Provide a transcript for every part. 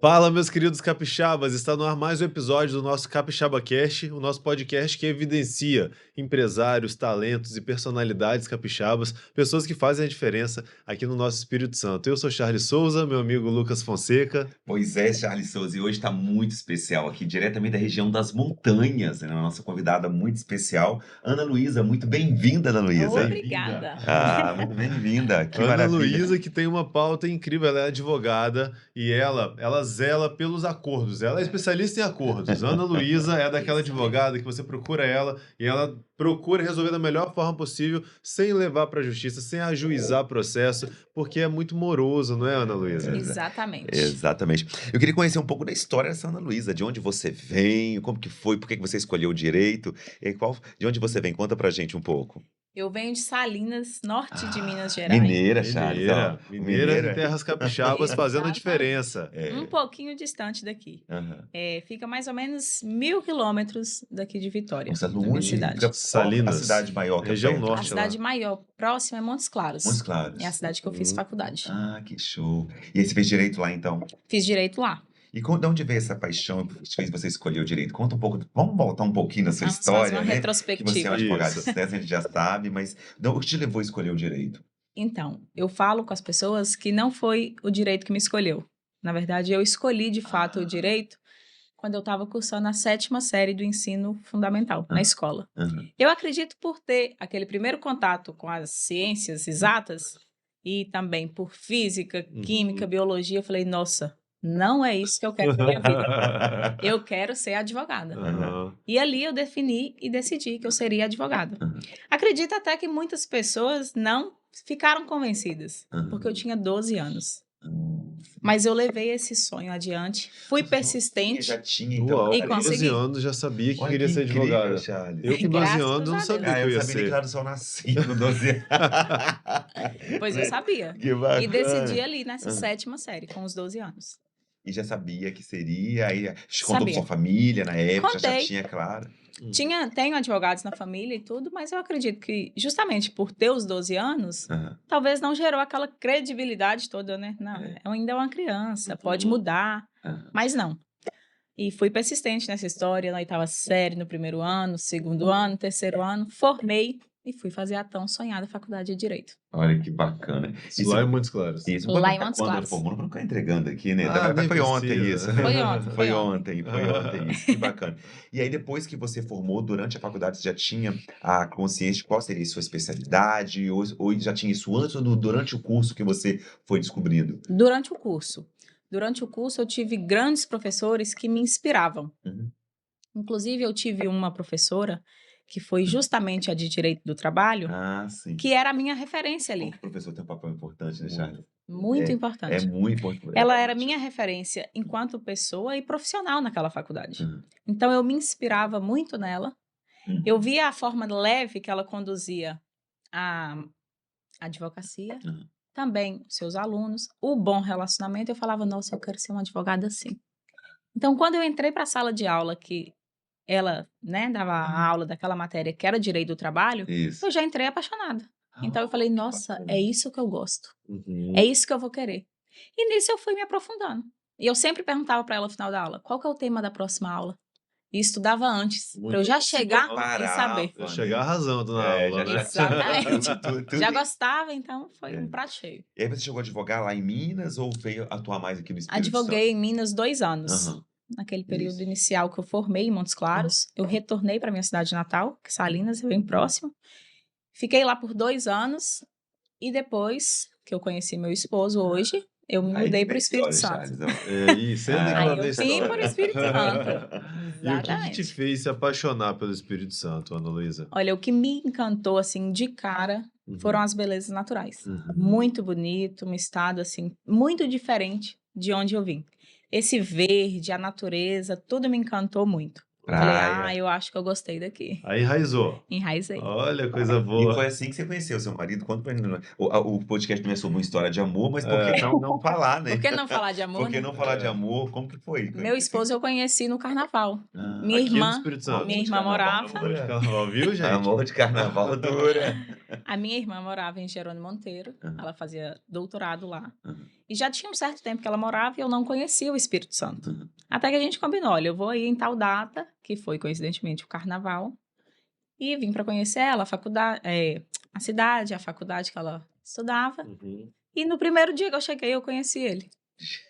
Fala, meus queridos capixabas! Está no ar mais um episódio do nosso Capixaba Cast, o nosso podcast que evidencia empresários, talentos e personalidades capixabas, pessoas que fazem a diferença aqui no nosso Espírito Santo. Eu sou Charles Souza, meu amigo Lucas Fonseca. Pois é, Charles Souza, e hoje está muito especial aqui, diretamente da região das montanhas, né? A nossa convidada muito especial, Ana Luísa. Muito bem-vinda, Ana Luísa. Obrigada. Muito bem-vinda, que Ana maravilha. Luísa, que tem uma pauta incrível, ela é advogada e ela zela pelos acordos, ela é especialista em acordos. Ana Luísa é daquela advogada que você procura ela e ela procura resolver da melhor forma possível, sem levar para a justiça, sem ajuizar processo, porque é muito moroso, não é, Ana Luísa? Exatamente. Exatamente. Eu queria conhecer um pouco da história dessa Ana Luísa, de onde você vem, como que foi, por que você escolheu o direito, e de onde você vem? Conta pra gente um pouco. Eu venho de Salinas, norte de Minas Gerais. Mineira, Charles. Mineira em terras capixabas fazendo a diferença. Um pouquinho distante daqui. Aham. Fica mais ou menos 1.000 quilômetros daqui de Vitória, Nossa, da minha longe, cidade. fica Salinas. a cidade maior que é Região perto. norte. A cidade maior próxima é Montes Claros. Montes Claros. É a cidade que eu fiz faculdade. Ah, que show. E aí você fez direito lá, então? Fiz direito lá. E de onde veio essa paixão que fez você escolher o direito? Conta um pouco, vamos voltar um pouquinho na sua Vamos história, fazer uma né? Que retrospectiva. você é um advogado, Isso. a gente já sabe, mas o que te levou a escolher o direito? Então, eu falo com as pessoas que não foi o direito que me escolheu. Na verdade, eu escolhi de fato o direito quando eu estava cursando a 7ª série do ensino fundamental, na escola. Uhum. Eu acredito por ter aquele primeiro contato com as ciências exatas e também por física, química, biologia, eu falei, nossa, não é isso que eu quero na minha vida. Eu quero ser advogada. Aham. E ali eu defini e decidi que eu seria advogada. Uhum. Acredito até que muitas pessoas não ficaram convencidas, Uhum. porque eu tinha 12 anos. Mas eu levei esse sonho adiante, fui persistente. Já tinha, então. Uau, E com consegui. 12 anos já sabia que Olha queria que ser incrível, advogada. Charles. Eu com 12 Graças anos não a sabia Deus. que eu Eu ia sabia nem que ser. lá do Sol nasci com 12 anos. Pois eu sabia. Que bacana. E decidi ali nessa 7ª série, com os 12 anos. E já sabia que seria, aí contou pra Sabia. sua família na época, já Contei. tinha, claro. Tenho advogados na família e tudo, mas eu acredito que justamente por ter os 12 anos, Uhum. talvez não gerou aquela credibilidade toda, né? Não, eu ainda é uma criança, pode mudar, Uhum. mas não. E fui persistente nessa história, na 8ª série, no primeiro ano, segundo ano, terceiro ano, formei e fui fazer a tão sonhada faculdade de Direito. Olha que bacana. Isso lá é Montes Claros. Isso, Lá mas em Montes quando Claros. formou, não vou ficar entregando aqui, né? Ah, Mas nem foi ontem precisa. isso. Foi ontem, Foi foi ontem isso, que bacana. E aí depois que você formou, durante a faculdade, você já tinha a consciência de qual seria a sua especialidade? Ou já tinha isso antes ou durante o curso que você foi descobrindo? Durante o curso. Durante o curso, eu tive grandes professores que me inspiravam. Uhum. Inclusive, eu tive uma professora que foi justamente a de Direito do Trabalho, Ah, sim. que era a minha referência ali. O professor tem um papel importante, né, Charles? Muito É importante. muito importante. Ela era minha referência enquanto pessoa e profissional naquela faculdade. Uhum. Então, eu me inspirava muito nela. Uhum. Eu via a forma leve que ela conduzia a advocacia, Uhum. também seus alunos, o bom relacionamento. Eu falava, nossa, eu quero ser uma advogada assim. Então, quando eu entrei para a sala de aula, que ela, né, dava a aula daquela matéria que era Direito do Trabalho, Isso. eu já entrei apaixonada. Então, eu falei, que nossa, bacana. é isso que eu gosto. Uhum. É isso que eu vou querer. E nisso eu fui me aprofundando. E eu sempre perguntava para ela no final da aula, qual que é o tema da próxima aula? E estudava antes, para eu já Se chegar e preparava, saber. Eu chegar arrasando na É, aula, já- né? Exatamente. Tudo- Já gostava, então foi É. um prato cheio. E aí você chegou a advogar lá em Minas ou veio atuar mais aqui no Espírito Advoguei em Minas 2 anos. Santo? Aham. Naquele período Isso. inicial que eu formei em Montes Claros, eu retornei para minha cidade natal, que é Salinas, é bem próximo. Fiquei lá por 2 anos e depois que eu conheci meu esposo hoje, eu me Aí mudei que para o vem a Espírito história, Santo. Charles, ó. É isso, ainda Aí que ela Aí vem eu vim história. para o Espírito Santo. E o que te Exatamente. fez se apaixonar pelo Espírito Santo, Ana Luísa? Olha, o que me encantou, assim, de cara, Uhum. foram as belezas naturais. Uhum. Muito bonito, um estado, assim, muito diferente de onde eu vim. Esse verde, a natureza, tudo me encantou muito. Falei, Praia. eu acho que eu gostei daqui. Aí enraizou. Enraizei. Olha, coisa E boa. foi assim que você conheceu seu marido? Conta pra mim. O podcast não é sobre uma história de amor, mas por É. que não falar, né? Por que não falar de Por amor, que né? não falar de É. amor? Como que foi? Meu esposo eu conheci no carnaval. Ah, Minha Aqui no irmã, Espírito Santo. minha irmã morava. Amor de carnaval, viu, gente? Amor de carnaval dura. A minha irmã morava em Jerônimo Monteiro. Aham. Ela fazia doutorado lá. Aham. E já tinha um certo tempo que ela morava e eu não conhecia o Espírito Santo. Aham. Até que a gente combinou, olha, eu vou aí em tal data, que foi coincidentemente o carnaval, e vim para conhecer ela, a faculdade, a cidade, a faculdade que ela estudava. Uhum. E no primeiro dia que eu cheguei, eu conheci ele.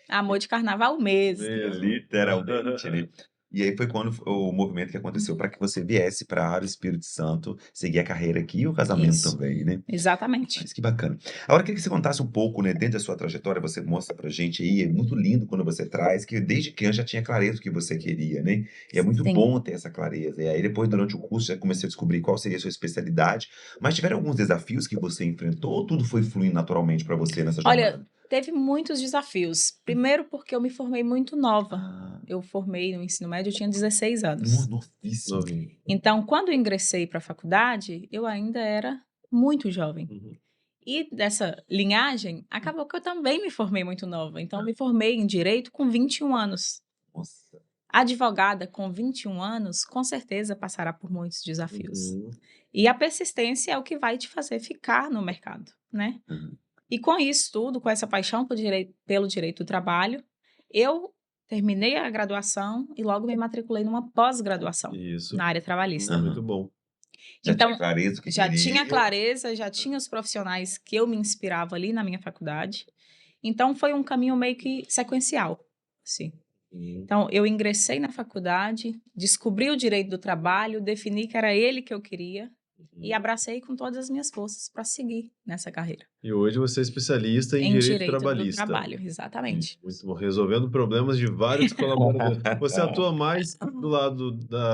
Amor de carnaval mesmo. Literalmente, né? E aí foi quando o movimento que aconteceu para que você viesse para o Espírito Santo, seguir a carreira aqui e o casamento Isso. também, né? Exatamente. Mas que bacana. Agora, eu queria que você contasse um pouco, né, dentro da sua trajetória, você mostra pra gente aí, é muito lindo quando você traz, que desde criança já tinha clareza do que você queria, né? E é muito Sim. bom ter essa clareza. E aí, depois, durante o curso, já comecei a descobrir qual seria a sua especialidade. Mas tiveram alguns desafios que você enfrentou ou tudo foi fluindo naturalmente pra você nessa Olha, jornada? teve muitos desafios. Primeiro porque eu me formei muito nova. Ah, Eu formei no ensino médio, eu tinha 16 anos. novíssimo. Novinho. Então, quando eu ingressei para a faculdade, eu ainda era muito jovem. Uhum. E dessa linhagem, acabou que eu também me formei muito nova. Então, eu me formei em Direito com 21 anos. Nossa. Advogada com 21 anos, com certeza passará por muitos desafios. Uhum. E a persistência é o que vai te fazer ficar no mercado, né? Uhum. E com isso tudo, com essa paixão pelo direito do trabalho, eu terminei a graduação e logo me matriculei numa pós-graduação Isso. na área trabalhista. Aham. Muito bom. Já Então, tinha clareza do que já queria. tinha clareza, já tinha os profissionais que eu me inspirava ali na minha faculdade. Então, foi um caminho meio que sequencial, assim. Uhum. Então, eu ingressei na faculdade, descobri o direito do trabalho, defini que era ele que eu queria e abracei com todas as minhas forças para seguir nessa carreira. E hoje você é especialista em Em direito direito do trabalhista. trabalho, exatamente. Muito bom. Resolvendo problemas de vários colaboradores. Você atua mais do lado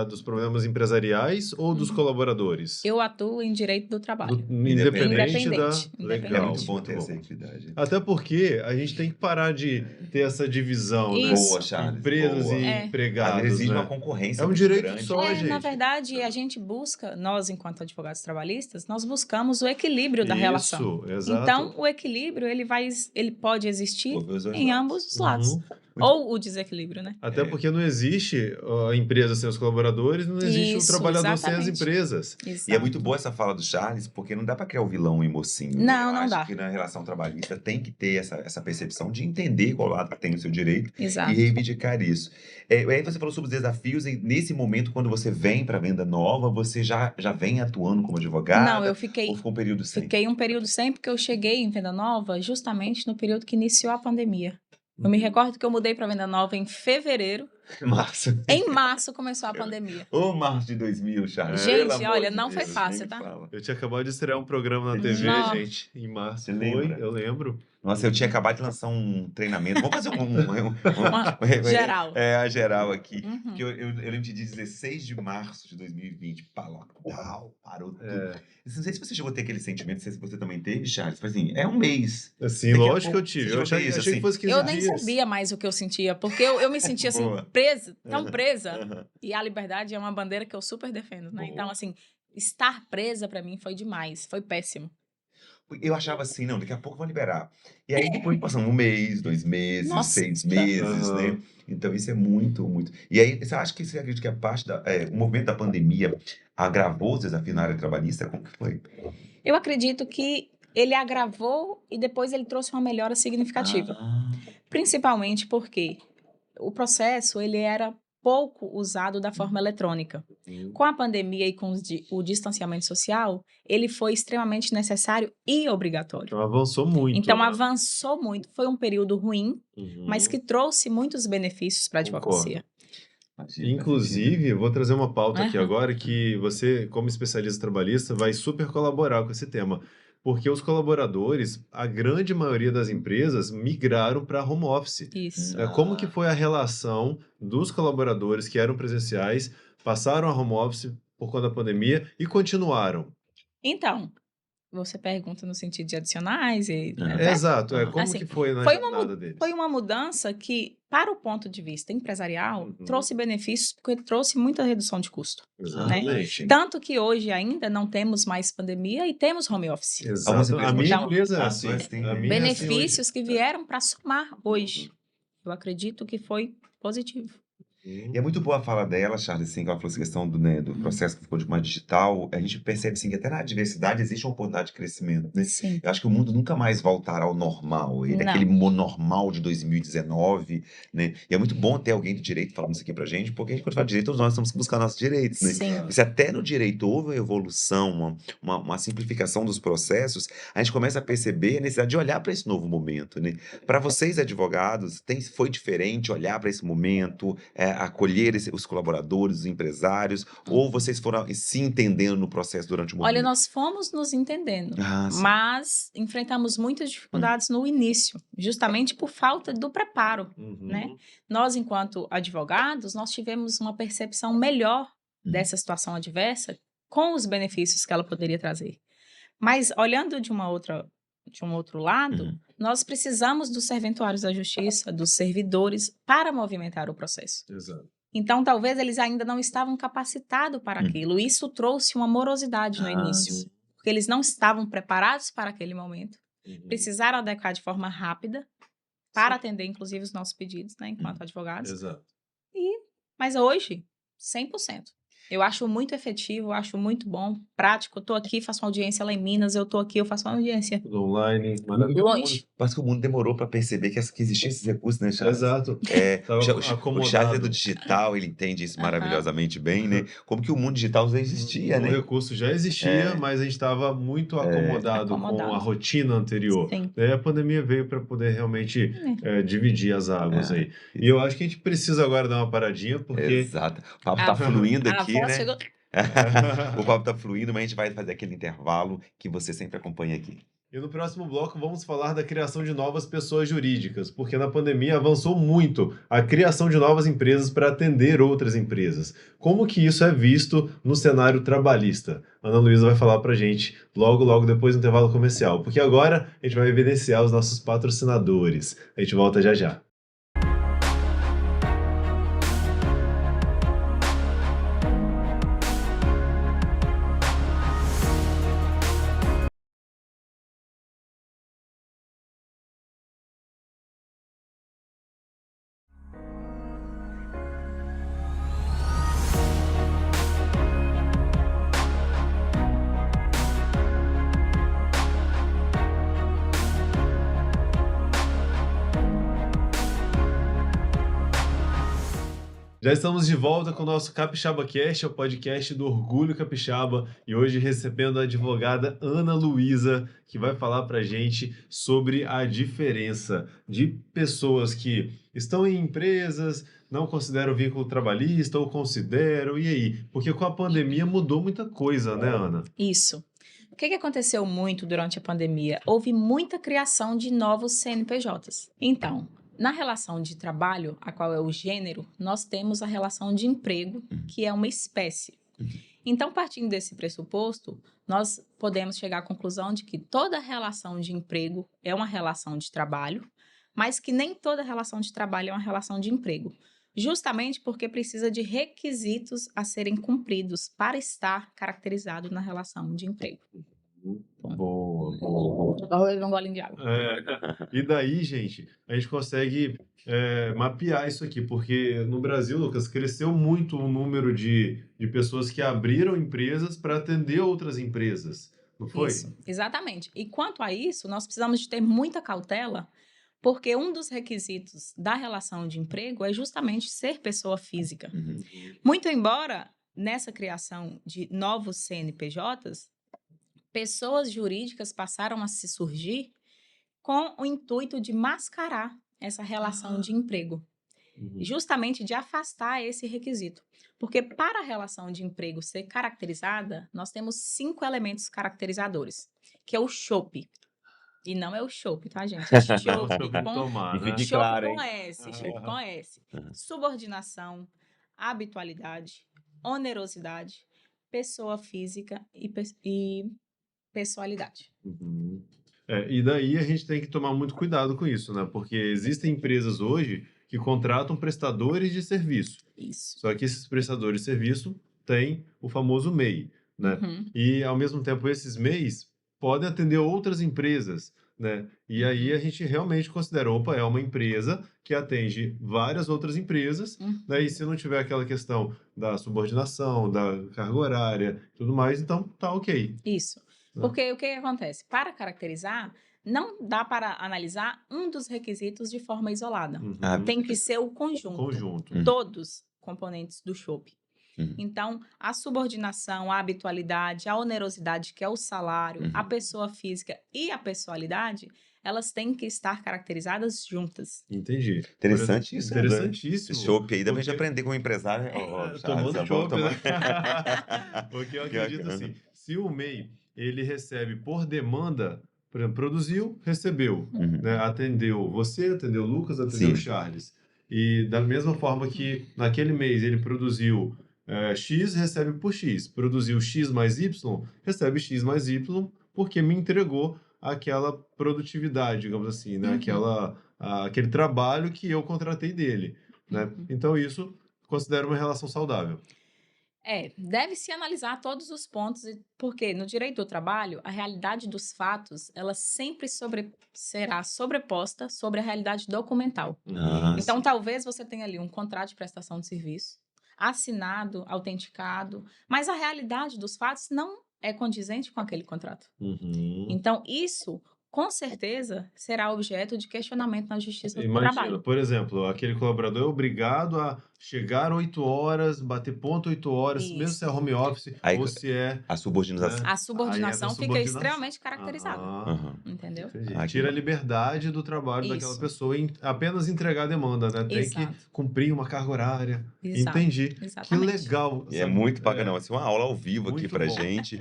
dos problemas empresariais ou dos Uhum. colaboradores? Eu atuo em direito do trabalho. Independente da... Independente. Legal. É muito bom ter muito essa bom. equidade. Até porque a gente tem que parar de ter essa divisão, né? Isso. Boa, Charles. Empresas boa. e É. Às vezes empregados, exige uma né? concorrência É um muito direito grande. só, Na gente. verdade, a gente busca, nós enquanto advogados trabalhistas, nós buscamos o equilíbrio da relação. Isso, exato. Então, o equilíbrio, ele pode existir Ouve os dois em lados. ambos os lados. Uhum. Ou o desequilíbrio, né? Até porque não existe a empresa sem os colaboradores, não existe Isso, o trabalhador sem as exatamente. empresas. E é Exato. muito boa essa fala do Charles, porque não dá pra criar o vilão e o mocinho. né? Não, Eu não acho dá. que na relação trabalhista tem que ter essa percepção de entender qual lado que tem o seu direito Exato. e reivindicar isso. Aí você falou sobre os desafios, e nesse momento, quando você vem para venda nova, você já vem atuando como advogada? Não, eu Ou fiquei ficou um período sem? um período sem, porque eu cheguei em Venda Nova justamente no período que iniciou a pandemia. Eu me recordo que eu mudei para Venda Nova em fevereiro. Março. Em março começou a pandemia. Ô, março de 2000, Charles. Gente, pelo amor olha, de não foi Deus, fácil, nem me tá? fala. Eu tinha acabado de estrear um programa na Você TV, Não. gente, em março. Você Foi, lembra? eu lembro. Nossa, eu tinha acabado de lançar um treinamento. Vamos fazer Geral. a geral aqui. Uhum. Porque eu lembro de 16 de março de 2020. Lockdown, parou tudo. É, Não sei se você chegou a ter aquele sentimento, se você também teve, Charles. Tipo assim, é um mês. assim, Daqui a lógico que eu pouco, tive. você Eu já achei, fez, achei assim? que fosse 15 Eu nem dias. sabia mais o que eu sentia, porque eu me sentia assim, Boa. presa, tão Aham. presa. Aham. E a liberdade é uma bandeira que eu super defendo, né? Boa. Então, assim, estar presa pra mim foi demais, foi péssimo. Eu achava assim, não, daqui a pouco vão liberar. E aí depois passamos um mês, 2 meses, Nossa. 6 meses, Aham. né? Então isso é muito, muito. E aí, você acredita que a parte o movimento da pandemia agravou os desafios na área trabalhista? Como que foi? Eu acredito que ele agravou e depois ele trouxe uma melhora significativa. Ah, Principalmente porque o processo ele era pouco usado da forma eletrônica. Com a pandemia e com o distanciamento social, ele foi extremamente necessário e obrigatório. Então avançou muito. Então né? avançou muito. Foi um período ruim, Uhum. mas que trouxe muitos benefícios para a advocacia. Inclusive, eu vou trazer uma pauta aqui Aham. agora que você, como especialista trabalhista, vai super colaborar com esse tema. Porque os colaboradores, a grande maioria das empresas, migraram para home office. Isso. Como que foi a relação dos colaboradores que eram presenciais, passaram a home office por conta da pandemia e continuaram? Então, você pergunta no sentido de adicionais e... Ah. né? Exato, Ah. como Assim, que foi na foi uma jornada deles? Foi uma mudança que para o ponto de vista empresarial, Uhum. trouxe benefícios porque trouxe muita redução de custo. Exatamente. Tanto que hoje ainda não temos mais pandemia e temos home office. Exato. Algumas A empresas minha Então, empresa é Ah, assim. sim, sim. A minha é assim hoje. benefícios que vieram para somar hoje. Eu acredito que foi positivo. E é muito boa a fala dela, Charles, assim, que ela falou essa questão do processo que ficou de mais digital. A gente percebe, assim, que até na diversidade existe uma oportunidade de crescimento, né? Sim. Eu acho que o mundo nunca mais voltará ao normal, Não. aquele normal de 2019, né? E é muito bom ter alguém do direito falando isso aqui pra gente, porque a gente, quando fala de direito, todos nós temos que buscar nossos direitos, né? Sim. Se até no direito houve uma evolução, uma simplificação dos processos, a gente começa a perceber a necessidade de olhar para esse novo momento, né? Para vocês, advogados, foi diferente olhar para esse momento, acolher os colaboradores, os empresários, ou vocês foram se entendendo no processo durante o Olha, momento? nós fomos nos entendendo, Ah, sim. mas enfrentamos muitas dificuldades no início, justamente por falta do preparo, Uhum. né? Nós, enquanto advogados, nós tivemos uma percepção melhor dessa situação adversa com os benefícios que ela poderia trazer. Mas, olhando de um outro lado, Uhum. nós precisamos dos serventuários da justiça, dos servidores, para movimentar o processo. Exato. Então, talvez eles ainda não estavam capacitados para aquilo. Isso trouxe uma morosidade no Ah, início, sim. porque eles não estavam preparados para aquele momento. Uhum. Precisaram adequar de forma rápida para atender, inclusive, os nossos pedidos, né, enquanto advogados. Exato. Mas hoje, 100%. Eu acho muito efetivo, acho muito bom, prático. Eu tô aqui, faço uma audiência lá em Minas, eu tô aqui, eu faço uma audiência Tudo online, E o maravilhoso. longe. Parece que o mundo demorou para perceber que existiam esses recursos, né, Charles? Exato. O Tava Charles é acomodado. do digital, ele entende isso Aham. maravilhosamente bem, né? Como que o mundo digital já existia, O né? recurso já existia, mas a gente estava muito acomodado com a Acomodado. rotina anterior. Sim. Daí a pandemia veio para poder realmente dividir as águas É, aí. E eu acho que a gente precisa agora dar uma paradinha, porque Exato. O papo A- tá fluindo A aqui, voz né? chegou. O papo tá fluindo, mas a gente vai fazer aquele intervalo que você sempre acompanha aqui. E no próximo bloco vamos falar da criação de novas pessoas jurídicas, porque na pandemia avançou muito a criação de novas empresas para atender outras empresas. Como que isso é visto no cenário trabalhista? Ana Luísa vai falar pra gente logo depois do intervalo comercial, porque agora a gente vai evidenciar os nossos patrocinadores. A gente volta já já. Já estamos de volta com o nosso Capixaba Cast, o podcast do Orgulho Capixaba, e hoje recebendo a advogada Ana Luísa, que vai falar pra gente sobre a diferença de pessoas que estão em empresas, não consideram vínculo trabalhista ou consideram, e aí? Porque com a pandemia mudou muita coisa, né, Ana? Isso. O que aconteceu muito durante a pandemia? Houve muita criação de novos CNPJs. Então, na relação de trabalho, a qual é o gênero, nós temos a relação de emprego, que é uma espécie. Então, partindo desse pressuposto, nós podemos chegar à conclusão de que toda relação de emprego é uma relação de trabalho, mas que nem toda relação de trabalho é uma relação de emprego. Justamente porque precisa de requisitos a serem cumpridos para estar caracterizado na relação de emprego. Boa. Vou beber um golinho de água. E daí, gente, a gente consegue mapear isso aqui, porque no Brasil, Lucas, cresceu muito o número de pessoas que abriram empresas para atender outras empresas, não foi? Isso, exatamente. E quanto a isso, nós precisamos de ter muita cautela, porque um dos requisitos da relação de emprego é justamente ser pessoa física. Muito embora nessa criação de novos CNPJs, pessoas jurídicas passaram a se surgir com o intuito de mascarar essa relação de emprego, justamente de afastar esse requisito. Porque para a relação de emprego ser caracterizada, nós temos 5 elementos caracterizadores, que é o chope. E não é o chope, tá, gente? É chope com Tomar, né? Fique chope claro, com hein? S, chope com S. Subordinação, habitualidade, onerosidade, pessoa física e pessoalidade. E daí a gente tem que tomar muito cuidado com isso, né? Porque existem empresas hoje que contratam prestadores de serviço. Isso. Só que esses prestadores de serviço têm o famoso MEI, né? Uhum. E, ao mesmo tempo, esses MEIs podem atender outras empresas, né? E aí a gente realmente considera, opa, é uma empresa que atende várias outras empresas, né? E se não tiver aquela questão da subordinação, da carga horária, tudo mais, então tá ok. Isso. Né? Porque o que acontece? Para caracterizar, não dá para analisar um dos requisitos de forma isolada. Uhum. Ah, Tem que ser o conjunto. Conjunto. Uhum. Todos componentes do chopp. Uhum. Então, a subordinação, a habitualidade, a onerosidade, que é o salário, a Uhum. pessoa física e a pessoalidade, elas têm que estar caracterizadas juntas. Entendi. Interessante isso, né? Interessantíssimo. Esse chopp aí dá pra gente Porque- aprender como empresário. Tomando Charles, chopp, vamos né? Porque eu Que acredito bacana. assim, se o MEI, ele recebe por demanda, por exemplo, produziu, recebeu, Uhum. né? Atendeu você, atendeu o Lucas, atendeu o Sim. Charles. E da mesma forma que naquele mês ele produziu X, recebe por X. Produziu X mais Y, recebe X mais Y, porque me entregou aquela produtividade, digamos assim, né? Uhum. Aquele trabalho que eu contratei dele, né? Uhum. Então isso considero uma relação saudável. Deve-se analisar todos os pontos, porque no direito do trabalho, a realidade dos fatos, ela sempre será sobreposta sobre a realidade documental. Ah, Então, sim. talvez você tenha ali um contrato de prestação de serviço, assinado, autenticado, mas a realidade dos fatos não é condizente com aquele contrato. Uhum. Então, isso, com certeza, será objeto de questionamento na Justiça do Imagina, Trabalho. por exemplo, aquele colaborador é obrigado a chegar 8 horas, bater ponto 8 horas, mesmo se é Isso. home office Aí ou se é, a subordinação. né? A Aí é da subordinação fica subordinação. extremamente caracterizada, Aham, Aham. entendeu? entendi. Ah, que Tira a ba- liberdade do trabalho daquela Isso. pessoa em apenas entregar a demanda, né? Tem que Exato. cumprir uma carga horária. Exato. Entendi. Que Exatamente. legal, E é sabe? muito bacana, não. Assim, uma aula ao vivo aqui Muito pra bom. gente.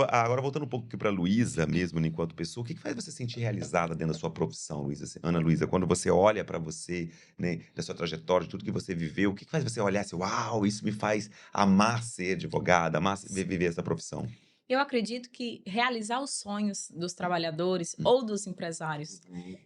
Agora voltando um pouco aqui pra Luísa mesmo, né, enquanto pessoa, o que faz você se sentir realizada dentro da sua profissão, Luísa? Assim, Ana Luísa, quando você olha pra você, né, da sua trajetória, de tudo que você viveu, o que faz você olhar assim, uau, isso me faz amar ser advogada, amar viver essa profissão? Eu acredito que realizar os sonhos dos trabalhadores Hum. ou dos empresários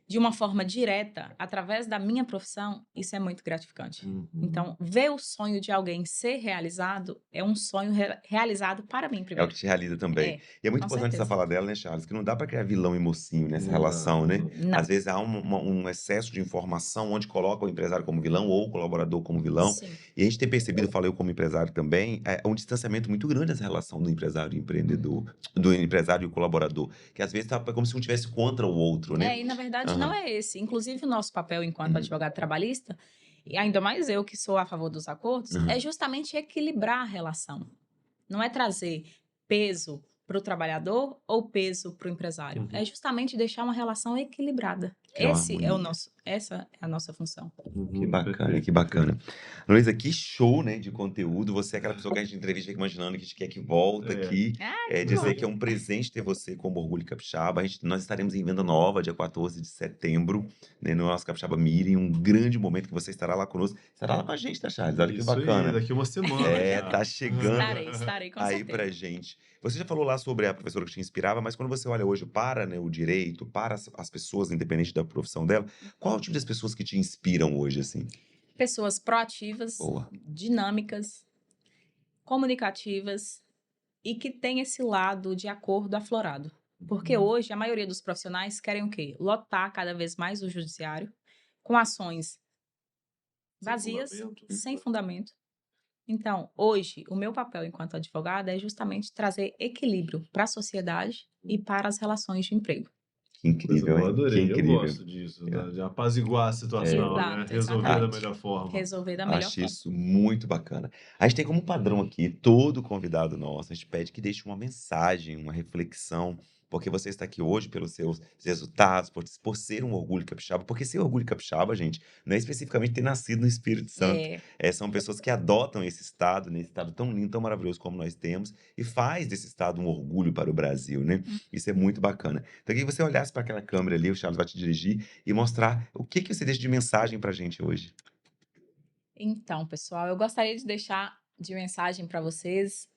de uma forma direta, através da minha profissão, isso é muito gratificante. Uhum. Então, ver o sonho de alguém ser realizado é um sonho realizado para mim É o primeiro. que te realiza também. É, E é muito com importante essa certeza. fala dela, né, Charles? Que não dá pra criar vilão e mocinho nessa relação, né? Não. Às vezes há um excesso de informação onde coloca o empresário como vilão ou o colaborador como vilão. Sim. E a gente tem percebido, falei eu como empresário também, um distanciamento muito grande dessa relação do empresário e empreendedor, do empresário e o colaborador. Que às vezes tá como se um tivesse contra o outro, né? E na verdade não Aham. é esse. Inclusive, o nosso papel enquanto Uhum. advogado trabalhista, e ainda mais eu que sou a favor dos acordos, Uhum. é justamente equilibrar a relação. Não é trazer peso para o trabalhador ou peso para o empresário. Uhum. É justamente deixar uma relação equilibrada. Criar uma harmonia. Essa é a nossa função. Que Uhum, bacana, perfeito, que bacana. Luísa, que show, né, de conteúdo. Você é aquela pessoa que a gente entrevista aqui imaginando que a gente quer que volta É. aqui. Ah, Dizer bom. que é um presente ter você como Orgulho Capixaba. Nós estaremos em Venda Nova, dia 14 de setembro, né, no nosso Capixaba Meeting. Um grande momento que você estará lá conosco. Estará lá com a gente, tá, Charles? Olha que Isso aí, bacana. daqui uma semana já. Tá chegando Estarei com aí certeza. pra gente. Você já falou lá sobre a professora que te inspirava, mas quando você olha hoje para, né, o direito, para as pessoas, independente da profissão dela, qual é o tipo das pessoas que te inspiram hoje, assim? Pessoas proativas, Boa. dinâmicas, comunicativas e que têm esse lado de acordo aflorado. Porque hoje a maioria dos profissionais querem o quê? Lotar cada vez mais o judiciário com ações vazias, sem fundamento. Então, hoje, o meu papel enquanto advogada é justamente trazer equilíbrio para a sociedade e para as relações de emprego. Que incrível, Eu hein? Que adorei, eu incrível. gosto disso, de apaziguar a situação, né? Exato, Resolver da exatamente. melhor forma. Resolver da melhor Acho forma. isso muito bacana. A gente tem como padrão aqui, todo convidado nosso, a gente pede que deixe uma mensagem, uma reflexão, porque você está aqui hoje pelos seus resultados, por ser um orgulho capixaba, porque ser orgulho capixaba, gente, não é especificamente ter nascido no Espírito Santo. São pessoas que adotam esse estado, né, esse estado tão lindo, tão maravilhoso como nós temos, e faz desse estado um orgulho para o Brasil, né? Isso é muito bacana. Então, que você olhasse para aquela câmera ali, o Charles vai te dirigir e mostrar o que você deixa de mensagem para a gente hoje. Então, pessoal, eu gostaria de deixar de mensagem para vocês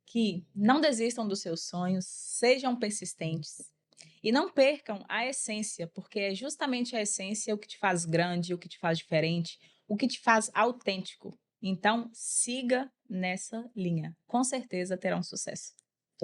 que não desistam dos seus sonhos, sejam persistentes E não percam a essência, porque é justamente a essência o que te faz grande, o que te faz diferente, o que te faz autêntico. Então, siga nessa linha. Com certeza terá um sucesso.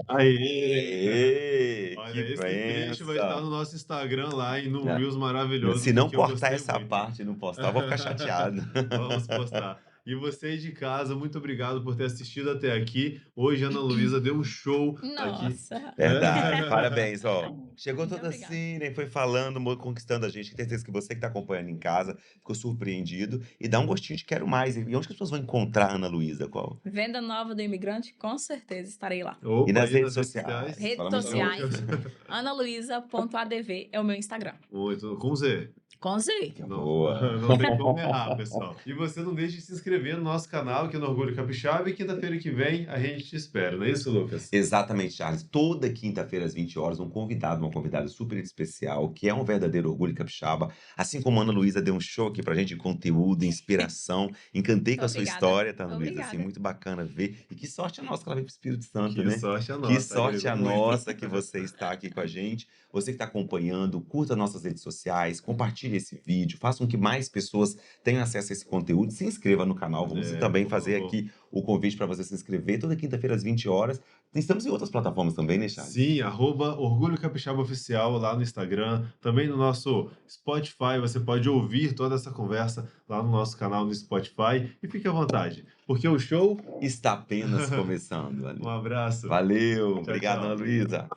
Aê! Ê, Olha, que esse trecho vai estar benção. no nosso Instagram lá e no Né? Reels maravilhoso, Se não porque eu cortar gostei essa muito. parte e não postar, eu vou ficar chateado. Vamos postar. E vocês de casa, muito obrigado por ter assistido até aqui. Hoje a Ana Luísa deu um show aqui. Nossa! Verdade, parabéns, ó. Chegou Muito toda obrigada. assim, né? Foi falando, conquistando a gente. Tenho certeza que você que tá acompanhando em casa ficou surpreendido e dá um gostinho de quero mais. E onde que as pessoas vão encontrar a Ana Luísa? Qual? Venda nova do imigrante, com certeza estarei lá. E Opa, nas e redes nas redes sociais? sociais? Redes Fala mais sociais, longe. analuisa.adv é o meu Instagram. Muito, com Z. Com Z. Que Não, boa. não tem como errar, pessoal. E você não deixe de se inscrever no nosso canal, que é no Orgulho Capixaba, e quinta-feira que vem a gente te espera, não é isso, Lucas? Exatamente, Charles. Toda quinta-feira às 20 horas, um convidado, uma convidada super especial, que é um verdadeiro orgulho capixaba. Assim como a Ana Luísa deu um show aqui pra gente de conteúdo, inspiração. Encantei com a sua Obrigada. história, tá, Ana Luísa? Assim, Obrigada. muito bacana ver. E que sorte a nossa que ela veio pro Espírito Santo, Que né? sorte a Que nossa. sorte a agregou muito. nossa que você está aqui com a gente. Você que está acompanhando, curta nossas redes sociais, compartilhe esse vídeo, faça com que mais pessoas tenham acesso a esse conteúdo. Se inscreva no canal. Vamos também por fazer favor. aqui o convite para você se inscrever toda quinta-feira às 20 horas. Estamos em outras plataformas também, né, Charles? Sim, @Orgulho Capixaba Oficial lá no Instagram, também no nosso Spotify, você pode ouvir toda essa conversa lá no nosso canal no Spotify e fique à vontade, porque o show... Está apenas começando. Um abraço. Valeu. Tchau, Obrigado, tchau. Ana Luísa.